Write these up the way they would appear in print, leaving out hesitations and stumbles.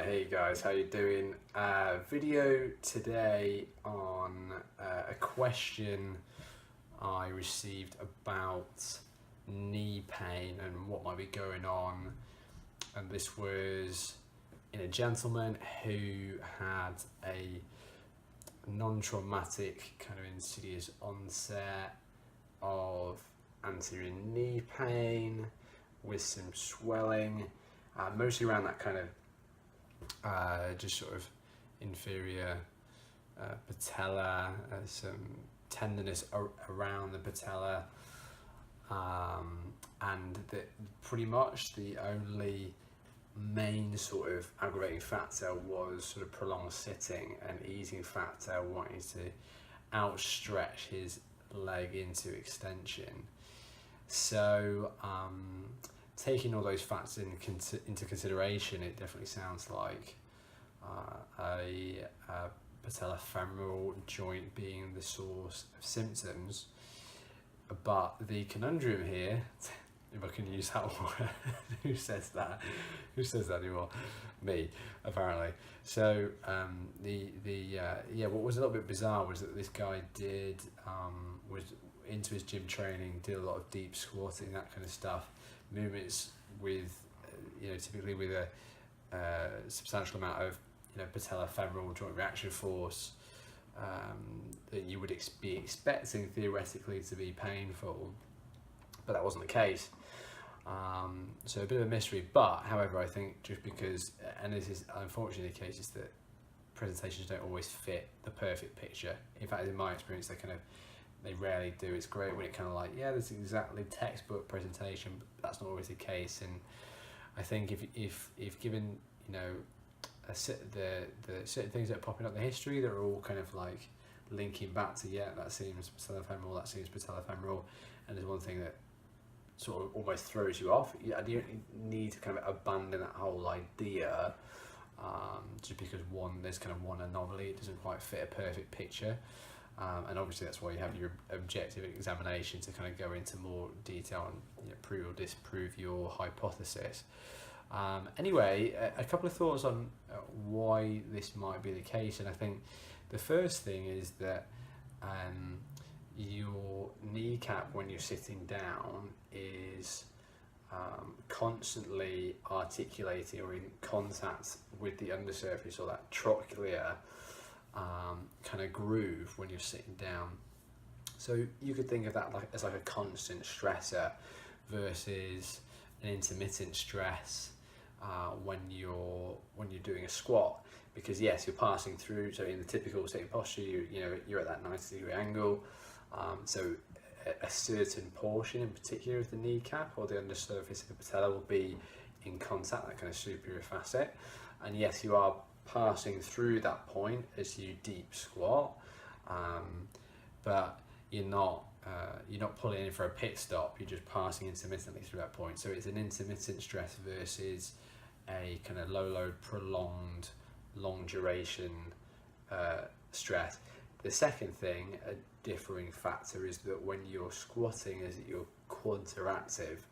Right, hey guys, how you doing? Video today on a question I received about knee pain and what might be going on. And this was in a gentleman who had a non-traumatic kind of insidious onset of anterior knee pain with some swelling, mostly around that kind of just sort of inferior patella, some tenderness around the patella, and pretty much the only main sort of aggravating factor was sort of prolonged sitting, and easing factor wanting to outstretch his leg into extension. So taking all those factors into consideration, it definitely sounds like a patellofemoral joint being the source of symptoms. But the conundrum here, if I can use that word, who says that anymore? Me, apparently. So what was a little bit bizarre was that this guy was into his gym training, did a lot of deep squatting, that kind of stuff, movements with typically with a substantial amount of patellofemoral joint reaction force that you would be expecting theoretically to be painful, but that wasn't the case. So a bit of a mystery, but however, I think just because, and this is unfortunately the case, is that presentations don't always fit the perfect picture. In fact, in my experience, they rarely do. It's great when it kind of like, yeah, this is exactly textbook presentation, but that's not always the case. And I think if given the certain things that are popping up in the history that are all kind of like linking back to, yeah, that seems patellofemoral, that seems patellofemoral, and there's one thing that sort of almost throws you off, you need to kind of abandon that whole idea just because there's kind of one anomaly, it doesn't quite fit a perfect picture. And obviously that's why you have your objective examination to kind of go into more detail and prove or disprove your hypothesis. Anyway, a couple of thoughts on why this might be the case, and I think the first thing is that your kneecap when you're sitting down is constantly articulating or in contact with the undersurface, or that trochlear kind of groove when you're sitting down. So you could think of that as like a constant stressor versus an intermittent stress when you're doing a squat, because yes, you're passing through. So in the typical sitting posture, you're at that 90-degree angle. So a certain portion in particular of the kneecap or the undersurface of the patella will be in contact, that kind of superior facet, and yes, you are passing through that point as you deep squat, but you're not pulling in for a pit stop, you're just passing intermittently through that point. So it's an intermittent stress versus a kind of low load, prolonged, long duration stress. The second thing, a differing factor, is that when you're squatting, is that you're quads are active,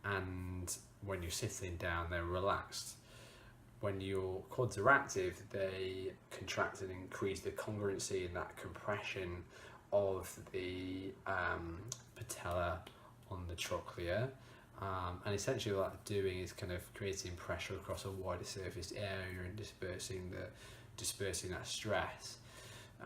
and when you're sitting down, they're relaxed. When your quads are active, they contract and increase the congruency and that compression of the patella on the trochlear. And essentially what that's doing is kind of creating pressure across a wider surface area and dispersing that stress.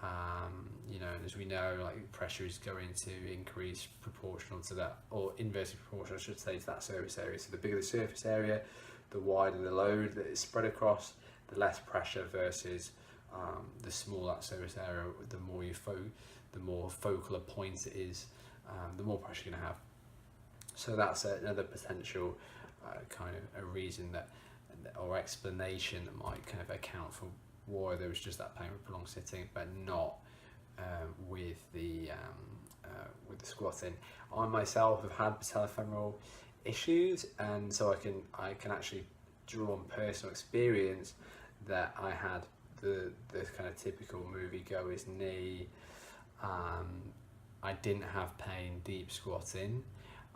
And as we know, like, pressure is going to increase proportional to that, or inversely proportional, I should say, to that surface area. So the bigger the surface area, the wider the load that is spread across, the less pressure, versus the smaller that surface area, the more focal a point it is, the more pressure you're going to have. So that's another potential kind of a reason that, or explanation, that might kind of account for why there was just that pain with prolonged sitting, but not with the squatting. I myself have had patellofemoral issues, and so I can actually draw on personal experience that I had the kind of typical moviegoer's knee. I didn't have pain deep squatting.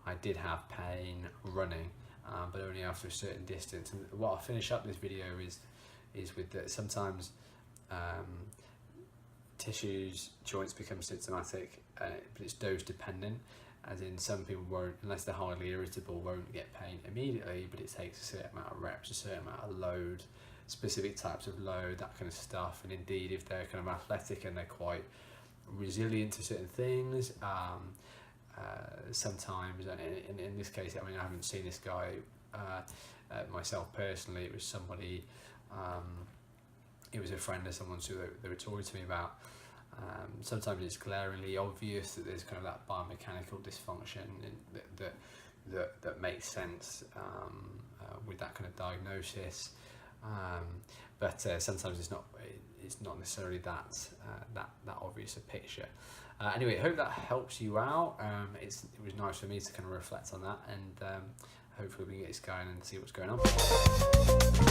I did have pain running, but only after a certain distance. And what I'll finish up this video is with that sometimes tissues, joints become symptomatic, but it's dose dependent, as in some people won't, unless they're highly irritable, won't get pain immediately, but it takes a certain amount of reps, a certain amount of load, specific types of load, that kind of stuff. And indeed, if they're kind of athletic and they're quite resilient to certain things, sometimes, and in this case, I mean, I haven't seen this guy myself personally. It was somebody, it was a friend of someone, so they were talking to me about. Sometimes it's glaringly obvious that there's kind of that biomechanical dysfunction that makes sense with that kind of diagnosis, but sometimes it's not necessarily that obvious a picture. Anyway, I hope that helps you out. It was nice for me to kind of reflect on that, and hopefully we can get this going and see what's going on.